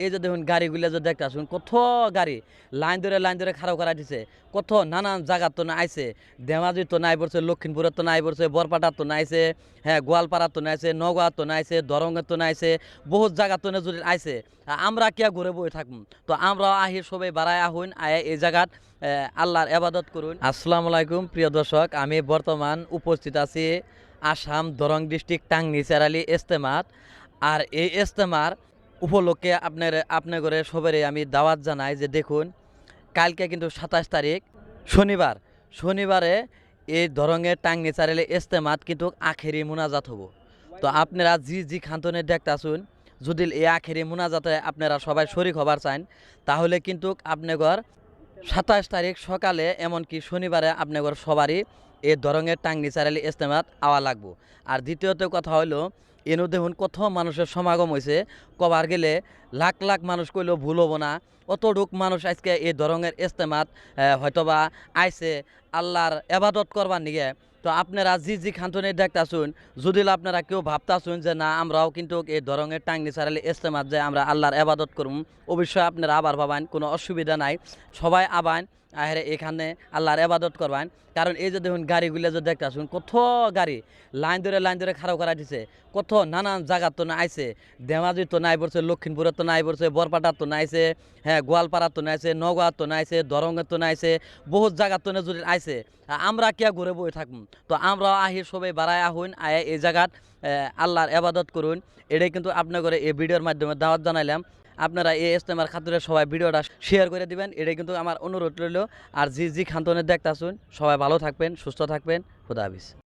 এই যে দেখুন গাড়িগুলো যে দেখতে আসুন কত গাড়ি লাইন ধরে খাড়া করা দিছে কত নানান জায়গার তো না আইছে ধেমাজির তো নাই পড়ছে লক্ষ্মীপুরের তো নাই পড়ছে বরপাটার তো নাইছে হ্যাঁ গোয়ালপাড়ার তো নাইছে নগাঁর তো নাইছে দরঙ্গের তো নাইছে বহুত জায়গা তো না যদি আইছে আমরা কিয়া ঘুরে বই থাকুন তো আমরাও আহি সবাই বাড়ায় আহুন আয় এই জায়গাত আল্লাহর এবাদত করুন। আসসালামু আলাইকুম প্রিয় দর্শক, আমি বর্তমান উপস্থিত আছি আসাম দরং ডিস্ট্রিক্ট টাংনি চেরালি ইজতেমাত। আর এই ইজতেমার উপলক্ষে আপনার ঘরে সবারই আমি দাওয়াত জানাই যে দেখুন কালকে কিন্তু ২৭ তারিখ শনিবারে এই দরঙের টাংনি চারেলে ইজতেমাত কিন্তু আখেরি মুনাজাত হবো। তো আপনারা জি খান্তনে দেখতে আসুন, যদি এই আখেরি মুনাজাতে আপনারা সবাই শরিক হবার চান তাহলে কিন্তু আপনার ২৭ তারিখ সকালে এমনকি শনিবারে আপনার সবারই এই দরঙের টাংনি চারালি ইজতেমাত আওয়া লাগবো। আর দ্বিতীয়ত কথা হলো এনু দেখুন কত মানুষের সমাগম হয়েছে, কবার গেলে লাখ লাখ মানুষ কইলেও ভুল হবো না। অতটুক মানুষ আজকে এই দরঙের ইজতেমাত হয়তোবা আইছে আল্লাহর এবাদত করবার নিগে। তো আপনারা জি খান্তনে দেখতাছুন, যদি আপনারা কেউ ভাবতাছুন যে না আমরাও কিন্তু এই দরঙের টাংনি চারালি ইজতেমাত যে আমরা আল্লাহর এবাদত করুম, অবশ্যই আপনারা আবার ভাবান, কোনো অসুবিধা নাই। সবাই আবান আহেরে এখানে আল্লাহর এবাদত করবেন। কারণ এই যে দেখুন গাড়িগুলো যে দেখতে আসুন কত গাড়ি লাইন ধরে খাড়া করা দিছে কত নানান জায়গার তো না আইছে ধেমাজির তো নাই পড়ছে লক্ষ্মীপুরের তো নাই পড়ছে বরপাটার তো নাইছে হ্যাঁ গোয়ালপাড়ার তো নাইছে নগাঁর তো নাইছে দরঙ্গের তো নাইছে বহুত জায়গার তো না যদি আইছে আমরা কিয়া ঘুরে বই থাকুন তো আমরাও আহি সবাই বাড়ায় আহুন আয় এই জায়গাত আল্লাহর এবাদত করুন। এটাই কিন্তু আপনার করে এই ভিডিওর মাধ্যমে দাওয়াত জানাইলাম। আপনারা এই ইজতেমার খাতিরে সবাই ভিডিওটা শেয়ার করে দিবেন, এটাই কিন্তু আমার অনুরোধ রইল। আর জি খান্তনে দেখতে আসুন, সবাই ভালো থাকবেন, সুস্থ থাকবেন। খুদা হাফেজ।